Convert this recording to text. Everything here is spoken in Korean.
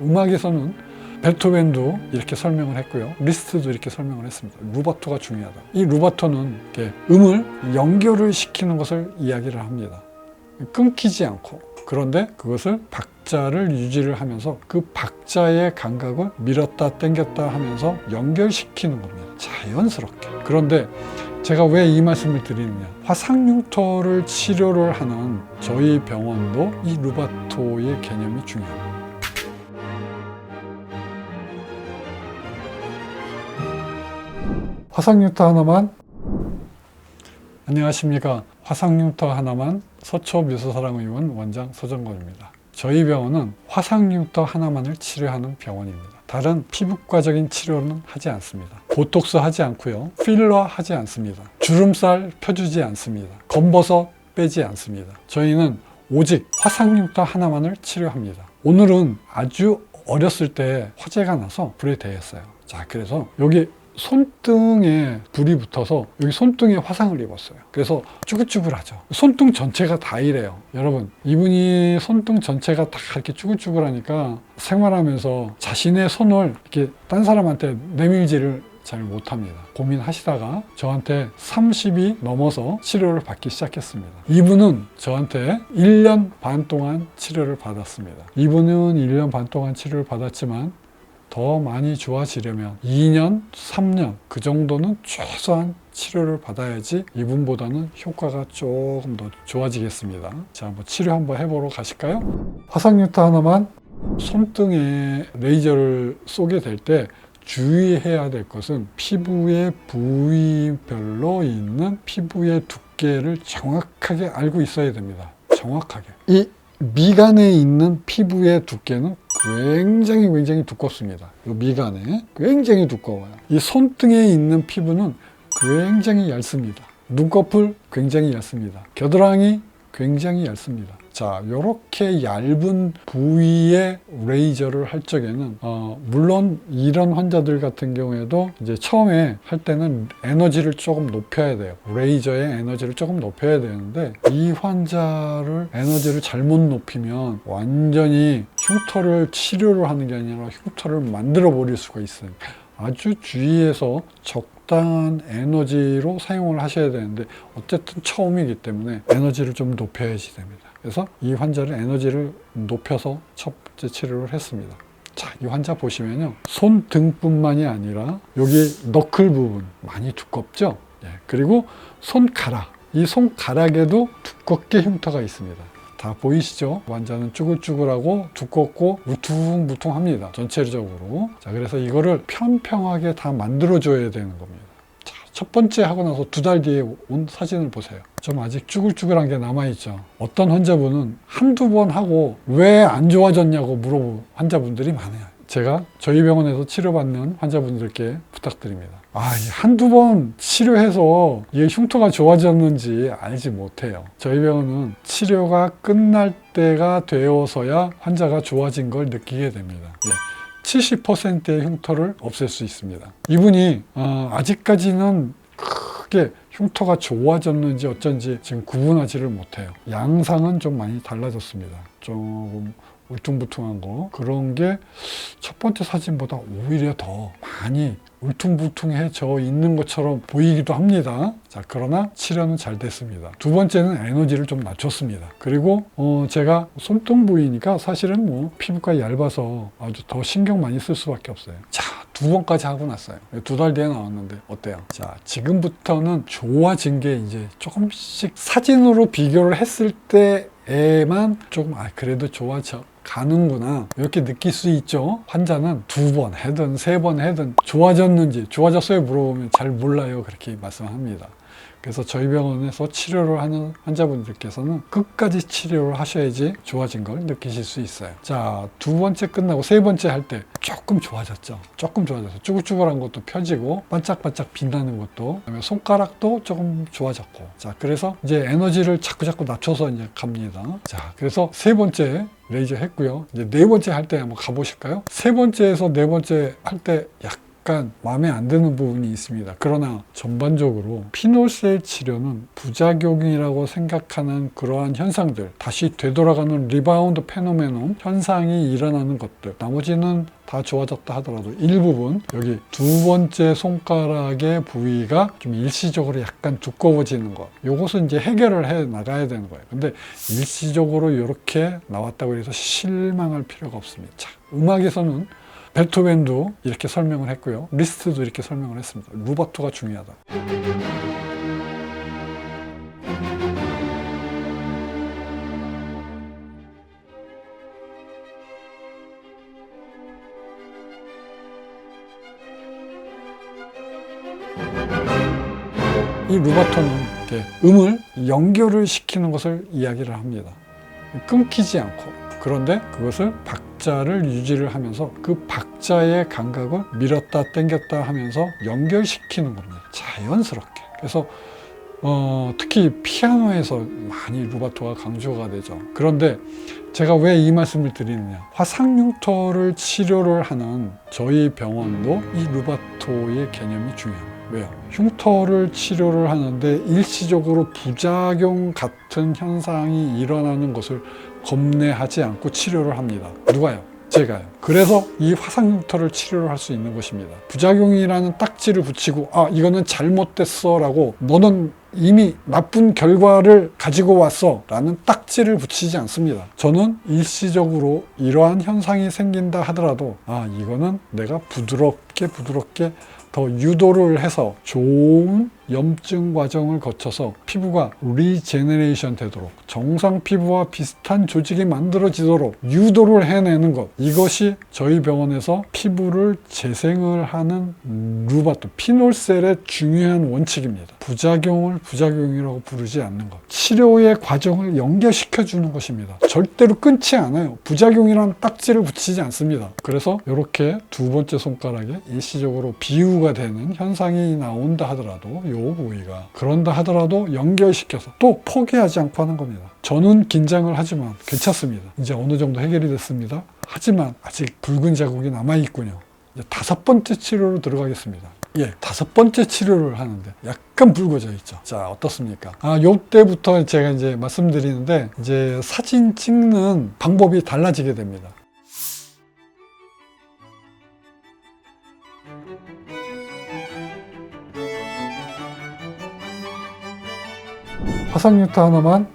음악에서는 베토벤도 이렇게 설명을 했고요. 리스트도 이렇게 설명을 했습니다. 루바토가 중요하다. 이 루바토는 이렇게 음을 연결을 시키는 것을 이야기를 합니다. 끊기지 않고. 그런데 그것을 박자를 유지를 하면서 그 박자의 감각을 밀었다 당겼다 하면서 연결시키는 겁니다. 자연스럽게. 그런데 제가 왜 이 말씀을 드리느냐. 화상융터를 치료를 하는 저희 병원도 이 루바토의 개념이 중요합니다. 화상융터 하나만. 안녕하십니까. 화상융터 하나만 서초미소사랑의원 원장 서정건입니다. 저희 병원은 화상융터 하나만을 치료하는 병원입니다. 다른 피부과적인 치료는 하지 않습니다. 보톡스 하지 않고요. 필러 하지 않습니다. 주름살 펴주지 않습니다. 검버섯 빼지 않습니다. 저희는 오직 화상융터 하나만을 치료합니다. 오늘은 아주 어렸을 때 화재가 나서 불에 대했어요. 자, 그래서 여기 손등에 불이 붙어서 여기 손등에 화상을 입었어요. 그래서 쭈글쭈글하죠. 손등 전체가 다 이래요. 여러분, 이분이 손등 전체가 다 이렇게 쭈글쭈글하니까 생활하면서 자신의 손을 이렇게 딴 사람한테 내밀지를 잘 못합니다. 고민하시다가 저한테 30이 넘어서 치료를 받기 시작했습니다. 이분은 저한테 1년 반 동안 치료를 받았습니다. 이분은 1년 반 동안 치료를 받았지만 더 많이 좋아지려면 2년, 3년 그 정도는 최소한 치료를 받아야지 이분보다는 효과가 조금 더 좋아지겠습니다. 자, 한번 치료 한번 해보러 가실까요? 화상융터 하나만 손등에 레이저를 쏘게 될 때 주의해야 될 것은 피부의 부위별로 있는 피부의 두께를 정확하게 알고 있어야 됩니다. 정확하게. 이 미간에 있는 피부의 두께는 굉장히 두껍습니다. 이 미간에 굉장히 두꺼워요. 이 손등에 있는 피부는 굉장히 얇습니다. 눈꺼풀 굉장히 얇습니다. 겨드랑이 굉장히 얇습니다. 자, 이렇게 얇은 부위에 레이저를 할 적에는 물론 이런 환자들 같은 경우에도 이제 처음에 할 때는 에너지를 조금 높여야 돼요. 레이저의 에너지를 조금 높여야 되는데 이 환자를 에너지를 잘못 높이면 완전히 흉터를 치료를 하는 게 아니라 흉터를 만들어 버릴 수가 있어요. 아주 주의해서 적당한 에너지로 사용을 하셔야 되는데 어쨌든 처음이기 때문에 에너지를 좀 높여야지 됩니다. 그래서 이 환자를 에너지를 높여서 첫 번째 치료를 했습니다. 자, 이 환자 보시면요. 손등뿐만이 아니라 여기 너클 부분 많이 두껍죠? 예, 그리고 손가락. 이 손가락에도 두껍게 흉터가 있습니다. 다 보이시죠? 환자는 쭈글쭈글하고 두껍고 울퉁불퉁합니다. 전체적으로. 자, 그래서 이거를 평평하게 다 만들어줘야 되는 겁니다. 자, 첫 번째 하고 나서 2달 뒤에 온 사진을 보세요. 좀 아직 쭈글쭈글한 게 남아있죠. 어떤 환자분은 한두 번 하고 왜 안 좋아졌냐고 물어보는 환자분들이 많아요. 제가 저희 병원에서 치료받는 환자분들께 부탁드립니다. 한두 번 치료해서 이게 흉터가 좋아졌는지 알지 못해요. 저희 병원은 치료가 끝날 때가 되어서야 환자가 좋아진 걸 느끼게 됩니다. 70%의 흉터를 없앨 수 있습니다. 이분이 아직까지는 크게 흉터가 좋아졌는지 어쩐지 지금 구분하지를 못해요. 양상은 좀 많이 달라졌습니다. 조금 울퉁불퉁한 거, 그런 게 첫 번째 사진보다 오히려 더 많이 울퉁불퉁해져 있는 것처럼 보이기도 합니다. 자, 그러나 치료는 잘 됐습니다. 두 번째는 에너지를 좀 낮췄습니다. 그리고 제가 손등 부위니까 사실은 뭐 피부가 얇아서 아주 더 신경 많이 쓸 수밖에 없어요. 자, 2번까지 하고 났어요. 2달 뒤에 나왔는데 어때요? 자, 지금부터는 좋아진 게 이제 조금씩 사진으로 비교를 했을 때에만 조금 그래도 좋아져 가는구나 이렇게 느낄 수 있죠. 환자는 2번 해든 3번 해든 좋아졌는지 좋아졌어요 물어보면 잘 몰라요 그렇게 말씀합니다. 그래서 저희 병원에서 치료를 하는 환자분들께서는 끝까지 치료를 하셔야지 좋아진 걸 느끼실 수 있어요. 자, 2번째 끝나고 3번째 할 때 조금 좋아졌죠. 조금 좋아져서 쭈글쭈글한 것도 펴지고 반짝반짝 빛나는 것도, 그다음에 손가락도 조금 좋아졌고. 자, 그래서 이제 에너지를 자꾸 낮춰서 이제 갑니다. 자, 그래서 3번째 레이저 했고요. 이제 4번째 할 때 한번 가보실까요? 3번째에서 4번째 할 때 약간 마음에 안 드는 부분이 있습니다. 그러나 전반적으로 피놀셀 치료는 부작용이라고 생각하는 그러한 현상들, 다시 되돌아가는 리바운드 페노메논 현상이 일어나는 것들, 나머지는 다 좋아졌다 하더라도 일부분, 여기 두 번째 손가락의 부위가 좀 일시적으로 약간 두꺼워지는 것, 요것은 이제 해결을 해 나가야 되는 거예요. 근데 일시적으로 이렇게 나왔다고 해서 실망할 필요가 없습니다. 자, 음악에서는 베토벤도 이렇게 설명을 했고요, 리스트도 이렇게 설명을 했습니다. 루바토가 중요하다. 이 루바토는 이렇게 음을 연결을 시키는 것을 이야기를 합니다. 끊기지 않고, 그런데 그것을 박자를 유지를 하면서 그 박자의 감각을 밀었다 당겼다 하면서 연결시키는 겁니다. 자연스럽게. 그래서 특히 피아노에서 많이 루바토가 강조가 되죠. 그런데 제가 왜 이 말씀을 드리느냐, 화상융터를 치료를 하는 저희 병원도 이 루바토의 개념이 중요합니다. 왜요? 흉터를 치료를 하는데 일시적으로 부작용 같은 현상이 일어나는 것을 겁내하지 않고 치료를 합니다. 누가요? 제가요. 그래서 이 화상흉터를 치료를 할 수 있는 것입니다. 부작용이라는 딱지를 붙이고, 아, 이거는 잘못됐어 라고, 너는 이미 나쁜 결과를 가지고 왔어 라는 딱지를 붙이지 않습니다. 저는 일시적으로 이러한 현상이 생긴다 하더라도, 아, 이거는 내가 부드럽게 더 유도를 해서 좋은 염증 과정을 거쳐서 피부가 리제너레이션 되도록, 정상 피부와 비슷한 조직이 만들어지도록 유도를 해내는 것, 이것이 저희 병원에서 피부를 재생을 하는 루바토, 피놀셀의 중요한 원칙입니다. 부작용을 부작용이라고 부르지 않는 것, 치료의 과정을 연결시켜 주는 것입니다. 절대로 끊지 않아요. 부작용이라는 딱지를 붙이지 않습니다. 그래서 이렇게 두 번째 손가락에 일시적으로 비유가 되는 현상이 나온다 하더라도, 요 부위가 그런다 하더라도 연결시켜서 또 포기하지 않고 하는 겁니다. 저는 긴장을 하지만 괜찮습니다. 이제 어느 정도 해결이 됐습니다. 하지만 아직 붉은 자국이 남아있군요. 이제 다섯 번째 치료로 들어가겠습니다. 예, 다섯 번째 치료를 하는데 약간 붉어져 있죠. 자, 어떻습니까? 요때부터 제가 이제 말씀드리는데, 이제 사진 찍는 방법이 달라지게 됩니다. 화상흉터 하나만